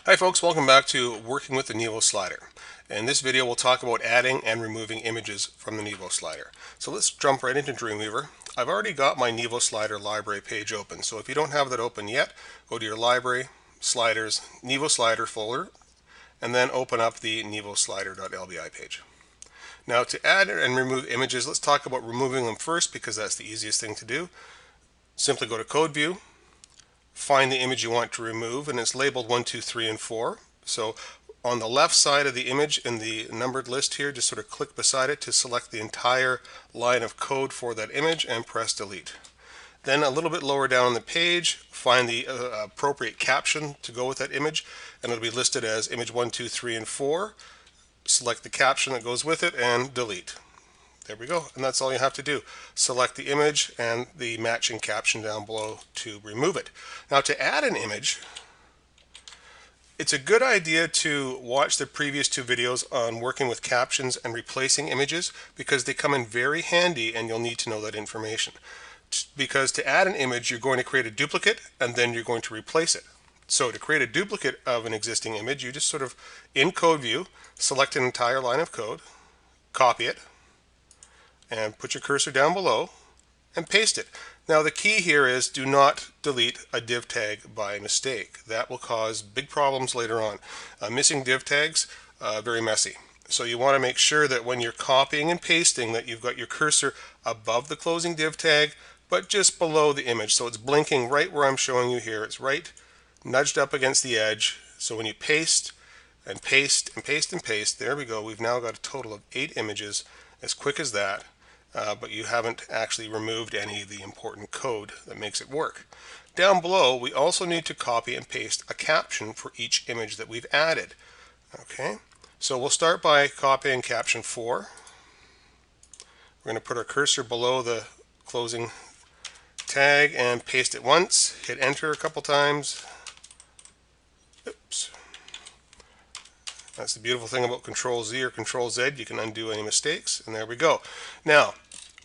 Hi folks, welcome back to Working with the Nivo Slider. In this video we'll talk about adding and removing images from the Nivo Slider. So let's jump right into Dreamweaver. I've already got my Nivo Slider library page open, so if you don't have that open yet, go to your library, sliders, Nivo Slider folder, and then open up the nivoslider.lbi page. Now to add and remove images, let's talk about removing them first because that's the easiest thing to do. Simply go to Code View, find the image you want to remove, and it's labeled 1, 2, 3, and 4. So on the left side of the image in the numbered list here, just sort of click beside it to select the entire line of code for that image and press delete. Then a little bit lower down on the page, find the appropriate caption to go with that image, and it'll be listed as image 1, 2, 3, and 4. Select the caption that goes with it and delete. There we go, and that's all you have to do. Select the image and the matching caption down below to remove it. Now to add an image, it's a good idea to watch the previous two videos on working with captions and replacing images because they come in very handy and you'll need to know that information. Because to add an image, you're going to create a duplicate and then you're going to replace it. So to create a duplicate of an existing image, you just sort of, in Code View, select an entire line of code, copy it, and put your cursor down below and paste it. Now the key here is do not delete a div tag by mistake. That will cause big problems later on. Missing div tags, very messy. So you want to make sure that when you're copying and pasting that you've got your cursor above the closing div tag but just below the image. So it's blinking right where I'm showing you here. It's right nudged up against the edge. So when you paste and paste and paste and paste, there we go. We've now got a total of 8 images as quick as that. But you haven't actually removed any of the important code that makes it work. Down below, we also need to copy and paste a caption for each image that we've added. Okay, so we'll start by copying caption 4. We're going to put our cursor below the closing tag and paste it once. Hit enter a couple times. Oops. That's the beautiful thing about Control Z or Control Z. You can undo any mistakes, and there we go. Now,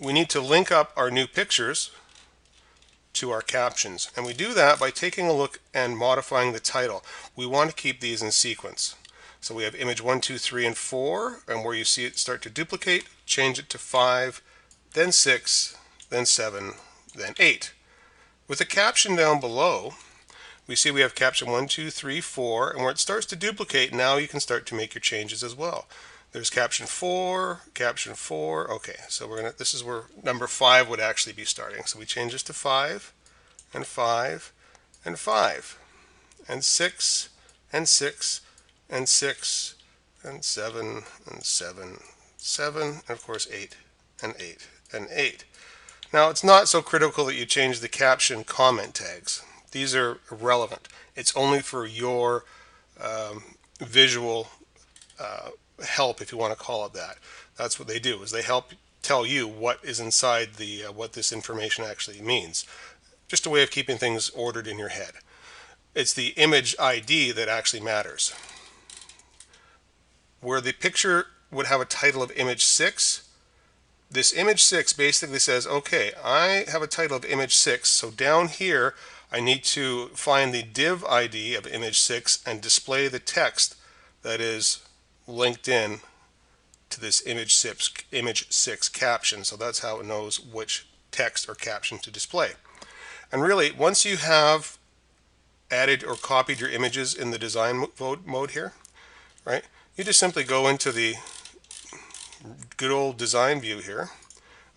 we need to link up our new pictures to our captions, and we do that by taking a look and modifying the title. We want to keep these in sequence. So we have image 1, 2, 3, and 4, and where you see it start to duplicate, change it to 5, then 6, then 7, then 8. With the caption down below, we see we have caption 1, 2, 3, 4, and where it starts to duplicate, now you can start to make your changes as well. There's caption 4, okay, so this is where number 5 would actually be starting. So we change this to 5, and 5, and 5, and 6, and 6, and 6, and 7, and 7, 7, and of course 8, and 8, and 8. Now it's not so critical that you change the caption comment tags. These are irrelevant. It's only for your visual help, if you want to call it that. That's what they do, is they help tell you what is inside the what this information actually means. Just a way of keeping things ordered in your head. It's the image ID that actually matters. Where the picture would have a title of image 6, this image 6 basically says, okay, I have a title of image 6, so down here I need to find the div ID of image 6 and display the text that is linked in to this image 6 caption. So that's how it knows which text or caption to display. And really, once you have added or copied your images in the design mode here, right, you just simply go into the good old design view here.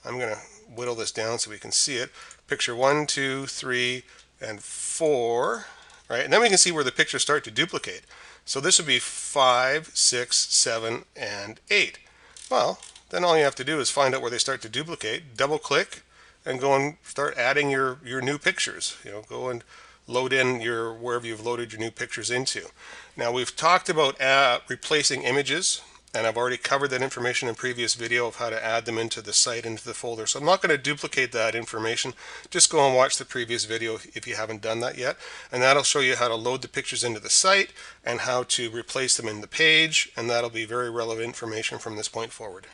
I'm going to whittle this down so we can see it. Picture 1, 2, 3, and 4, right? And then we can see where the pictures start to duplicate. So this would be 5, 6, 7, and 8. Well, then all you have to do is find out where they start to duplicate, double click, and go and start adding your new pictures. You know, go and load in your wherever you've loaded your new pictures into. Now we've talked about replacing images, and I've already covered that information in a previous video of how to add them into the site, into the folder. So I'm not going to duplicate that information. Just go and watch the previous video if you haven't done that yet. And that'll show you how to load the pictures into the site and how to replace them in the page. And that'll be very relevant information from this point forward.